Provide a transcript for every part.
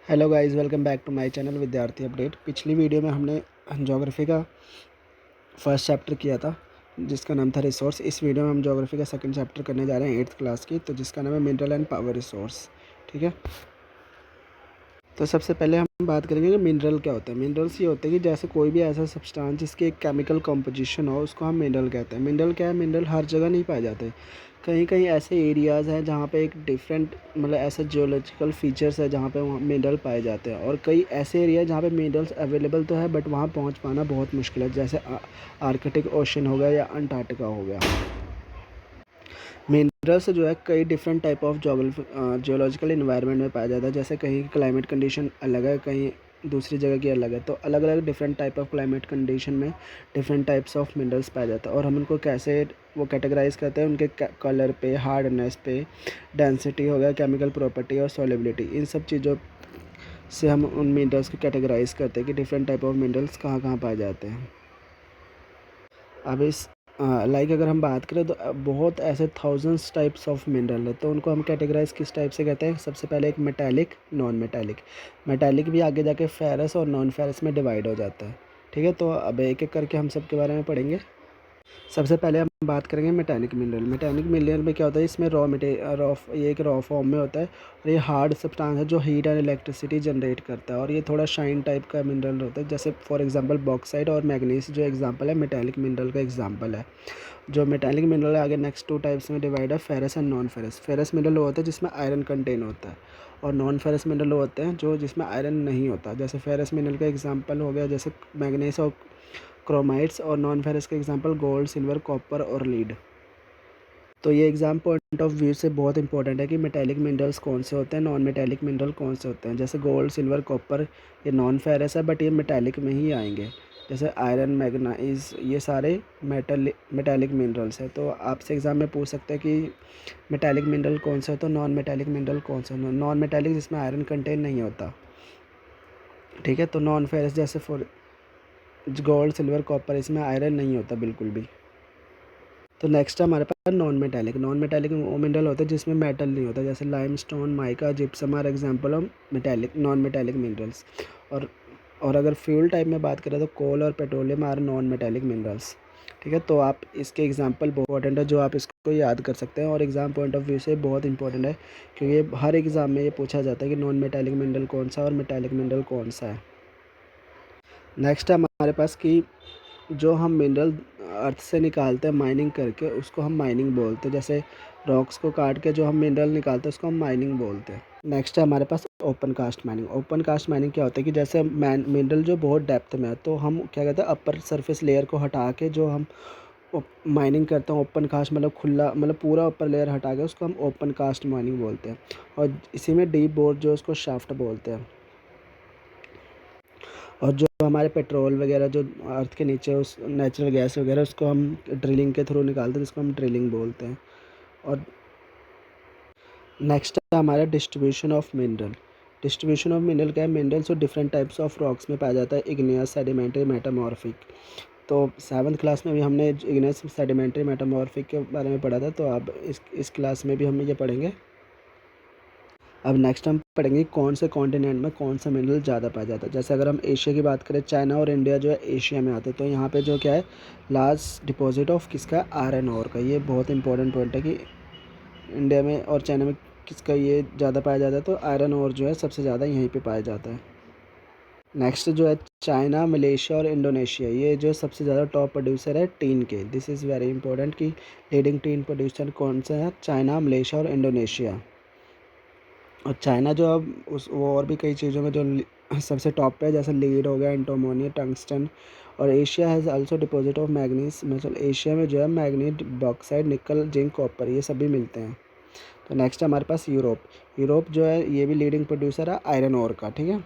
Hello guys, welcome back to my channel Vidyarthi update. पिछली video में हमने ज्योग्राफी का फर्स्ट चैप्टर किया था जिसका नाम था रिसोर्स। इस वीडियो में हम ज्योग्राफी का सेकंड चैप्टर करने जा रहे हैं 8th क्लास की, तो जिसका नाम है मिनरल एंड पावर रिसोर्स। ठीक है, तो सबसे पहले हम बात करेंगे कि मिनरल क्या होता है। मिनरल्स ये होते हैं कि जैसे कोई भी ऐसा सब्सटेंस जिसकी एक केमिकल कॉम्पोजिशन हो उसको हम मिनरल कहते हैं। मिनरल क्या है? मिनरल हर जगह नहीं पाए जाते। कहीं कहीं ऐसे एरियाज़ हैं जहाँ पे एक डिफरेंट मतलब ऐसे जियोलॉजिकल फीचर्स है जहाँ पे वहाँ मिनरल पाए जाते हैं, और कई ऐसे एरिया जहाँ पे मिनरल्स अवेलेबल तो है बट वहाँ पहुँच पाना बहुत मुश्किल है, जैसे आर्कटिक ओशन हो गया या अंटार्कटिका हो गया। मिनरल्स जो है कई different type of geological environment में पाया जाता है। जैसे कहीं की क्लाइमेट कंडीशन अलग है, कहीं दूसरी जगह की अलग है, तो अलग अलग different type of climate condition में डिफरेंट टाइप्स ऑफ मिनरल्स पाया जाता है। और हम उनको कैसे वो कैटेगराइज करते हैं, उनके कलर पे, हार्डनेस पे, डेंसिटी हो गया, केमिकल प्रॉपर्टी और सॉलिबिलिटी, इन सब चीज़ों से हम उन मिनरल्स को कैटेगराइज करते हैं कि डिफरेंट टाइप ऑफ मिनरल्स कहाँ कहाँ पाए जाते हैं। अब इस लाइक अगर हम बात करें तो बहुत ऐसे थाउजेंड्स टाइप्स ऑफ मिनरल है, तो उनको हम कैटेगराइज किस टाइप से करते हैं। सबसे पहले एक मेटालिक, नॉन मेटालिक। मेटालिक भी आगे जाके फेरस और नॉन फेरस में डिवाइड हो जाता है। ठीक है, तो अब एक एक करके हम सब के बारे में पढ़ेंगे। सबसे पहले हम बात करेंगे मेटालिक मिनरल। मेटालिक मिनरल में क्या होता है, इसमें ये एक रॉ फॉर्म में होता है, और ये हार्ड सब्सटेंस है जो हीट एंड इलेक्ट्रिसिटी जनरेट करता है, और ये थोड़ा शाइन टाइप का मिनरल होता है। जैसे फॉर एग्जांपल बॉक्साइट और मैग्नीज जो एग्जांपल है मेटालिक मिनरल का एग्जांपल है। जो मेटालिक मिनरल है आगे नेक्स्ट टू टाइप्स में डिवाइड है, ferrous and non ferrous. Ferrous mineral होता है जिसमें आयरन कंटेन होता है, और नॉन फेरस मिनरल होते हैं जो जिसमें आयरन नहीं होता। जैसे फेरस मिनरल का एग्जांपल हो गया जैसे मैग्नीज और क्रोमाइट्स, और नॉन फेरस के एग्जांपल गोल्ड, सिल्वर, कॉपर और लीड। तो ये एग्जाम पॉइंट ऑफ व्यू से बहुत इंपॉर्टेंट है कि मेटालिक मिनरल्स कौन से होते हैं, नॉन मेटालिक मिनरल कौन से होते हैं। जैसे गोल्ड, सिल्वर, कॉपर ये नॉन फेरस है बट ये मेटालिक में ही आएंगे। जैसे आयरन, मैग्नीज, ये सारे मेटालिक मिनरल्स हैं। तो आपसे एग्ज़ाम में पूछ सकते हैं कि मेटालिक मिनरल कौन से होते हैं, नॉन मेटालिक मिनरल कौन से। नॉन मेटालिक जिसमें आयरन कंटेन नहीं होता। ठीक है, तो नॉन फेरस जैसे फॉर गोल्ड, सिल्वर, कॉपर, इसमें आयरन नहीं होता बिल्कुल भी। तो नेक्स्ट है हमारे पास नॉन मेटालिक। नॉन मेटालिक वो मिनरल होता है जिसमें मेटल नहीं होता। जैसे limestone, mica, gypsum are example of metallic, non metallic minerals. और और अगर फ्यूल टाइप में बात करें तो कोल और petroleum are non metallic minerals. ठीक है, तो आप इसके एग्जांपल बहुत इंपॉर्टेंट है जो आप इसको याद कर सकते हैं, और एग्ज़ाम पॉइंट ऑफ व्यू से बहुत इंपॉर्टेंट है क्योंकि ये हर एग्ज़ाम में ये पूछा जाता है कि नॉन मेटालिक मिनरल कौन सा और मेटालिक मिनरल कौन सा है। नेक्स्ट है हमारे पास कि जो हम मिनरल अर्थ से निकालते हैं माइनिंग करके, उसको हम माइनिंग बोलते हैं। जैसे रॉक्स को काट के जो हम मिनरल निकालते हैं उसको हम माइनिंग बोलते हैं। नेक्स्ट है हमारे पास open cast mining. Open cast mining क्या होता है कि जैसे मिनरल जो बहुत डेप्थ में है तो हम क्या कहते हैं, अपर सरफेस लेयर को हटा के जो हम माइनिंग करते हैं, ओपन कास्ट मतलब खुला, मतलब पूरा ऊपर लेयर हटा के उसको हम ओपन कास्ट माइनिंग बोलते हैं। और इसी में डीप बोर जो उसको शाफ्ट बोलते हैं। और जो हमारे पेट्रोल वगैरह जो अर्थ के नीचे उस नेचुरल गैस वगैरह उसको हम ड्रिलिंग के थ्रू निकालते हैं, जिसको हम ड्रिलिंग बोलते हैं। और नेक्स्ट है हमारा distribution of mineral. Distribution of mineral क्या है? मिनरल जो डिफरेंट टाइप्स ऑफ रॉक्स में पाया जाता है, इग्नियस, सेडिमेंट्री, मेटामॉर्फिक। तो 7th क्लास में भी हमने इग्नियस, सेडिमेंट्री, मेटामॉर्फिक के बारे में पढ़ा था, तो अब इस क्लास में भी हम ये पढ़ेंगे। अब नेक्स्ट हम पढ़ेंगे कौन से कॉन्टिनेंट में कौन सा मिनरल ज़्यादा पाया जाता है। जैसे अगर हम एशिया की बात करें, चाइना और इंडिया जो है एशिया में आते हैं, तो यहाँ पे जो क्या है, लार्ज डिपॉजिट ऑफ किसका, आयरन ओर का। ये बहुत इंपॉर्टेंट पॉइंट है कि इंडिया में और चाइना में किसका ये ज़्यादा पाया जाता है, तो आयरन ओर जो है सबसे ज़्यादा यहीं पर पाया जाता है। नेक्स्ट जो है चाइना, मलेशिया और इंडोनेशिया, ये जो सबसे ज़्यादा टॉप प्रोड्यूसर है टीन के। दिस इज़ वेरी इंपॉर्टेंट कि लीडिंग टीन प्रोड्यूसर कौन सा है, चाइना, मलेशिया और इंडोनेशिया। और चाइना जो अब उस वो और भी कई चीज़ों में जो सबसे टॉप पे है, जैसे लीड हो गया, एंटीमोनी, टंगस्टन। और Asia has also deposit of manganese, मतलब एशिया में जो है मैग्नीज, बॉक्साइट, निकल, जिंक, कॉपर ये सभी मिलते हैं। तो नेक्स्ट हमारे पास यूरोप। यूरोप जो है ये भी लीडिंग प्रोड्यूसर है आयरन ओर का। ठीक है,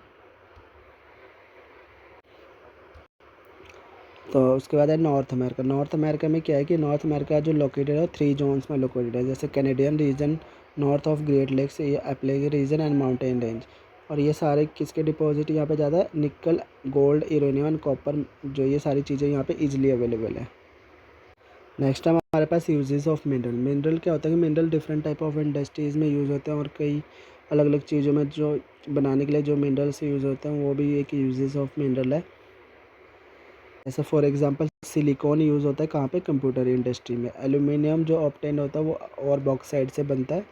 तो उसके बाद है नॉर्थ अमेरिका। नॉर्थ अमेरिका में क्या है कि नॉर्थ अमेरिका जो लोकेटेड है 3 जोन्स में लोकेटेड है, जैसे Canadian region, north of great lakes, ये एप्लेगी रीजन एंड माउंटेन रेंज। और ये सारे किसके डिपॉजिट यहाँ पे ज़्यादा है, निकल, गोल्ड, यूरेनियम एंड कॉपर, जो ये सारी चीज़ें यहाँ पे इजीली अवेलेबल है। नेक्स्ट हमारे पास यूजेस ऑफ मिनरल। मिनरल क्या होता है कि mineral different type of industries में यूज़ होते हैं और कई अलग अलग चीज़ों में जो बनाने के लिए जो मिनरल्स यूज़ होते हैं वो भी एक यूजेस ऑफ मिनरल है। जैसे फॉर एग्जांपल सिलिकॉन यूज़ होता है कहाँ पे, कंप्यूटर इंडस्ट्री में। एल्यूमिनियम जो ऑब्टेन होता है वो और बॉक्साइड से बनता है,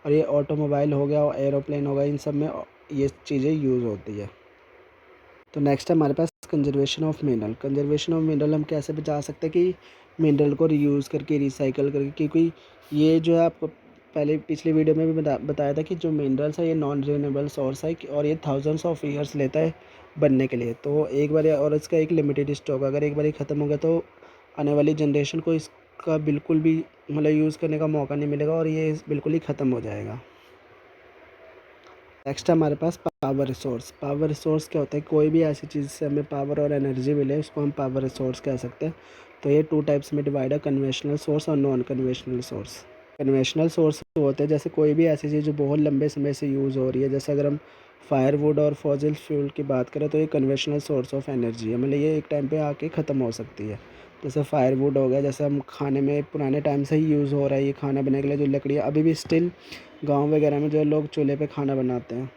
और ये ऑटोमोबाइल हो गया और एरोप्लेन हो गया, इन सब में ये चीज़ें यूज़ होती है। तो नेक्स्ट है हमारे पास conservation of mineral. Conservation of mineral हम कैसे बचा सकते हैं कि मिनरल को रीयूज़ करके, रिसाइकल करके, क्योंकि ये जो है आपको पहले पिछली वीडियो में भी बताया था कि जो मिनरल्स है ये नॉन रिन्यूएबल सोर्स है और ये थाउजेंड्स ऑफ ईयर्स लेता है बनने के लिए। तो एक बार और इसका एक लिमिटेड स्टॉक, अगर एक बार ख़त्म हो गया तो आने वाली जनरेशन को इसका बिल्कुल भी मतलब यूज़ करने का मौका नहीं मिलेगा और ये बिल्कुल ही ख़त्म हो जाएगा। नेक्स्ट है हमारे पास पावर रिसोर्स। पावर रिसोर्स क्या होता है, कोई भी ऐसी चीज़ से हमें पावर और एनर्जी मिले उसको हम पावर रिसोर्स कह सकते हैं। तो ये टू टाइप्स में डिवाइड है, कन्वेंशनल सोर्स और non conventional source. Conventional source होते हैं जैसे कोई भी ऐसी चीज़ जो बहुत लंबे समय से यूज़ हो रही है, जैसे अगर हम फायरवुड और फॉसिल फ्यूल की बात करें तो ये कन्वेंशनल सोर्स ऑफ एनर्जी है, मतलब ये एक टाइम पे आके ख़त्म हो सकती है। जैसे फायरवुड हो गया, जैसे हम खाने में पुराने टाइम से ही यूज़ हो रहा है, ये खाना बनाने के लिए जो लकड़ियाँ अभी भी स्टिल गाँव वगैरह में जो लोग चूल्हे पे खाना बनाते हैं।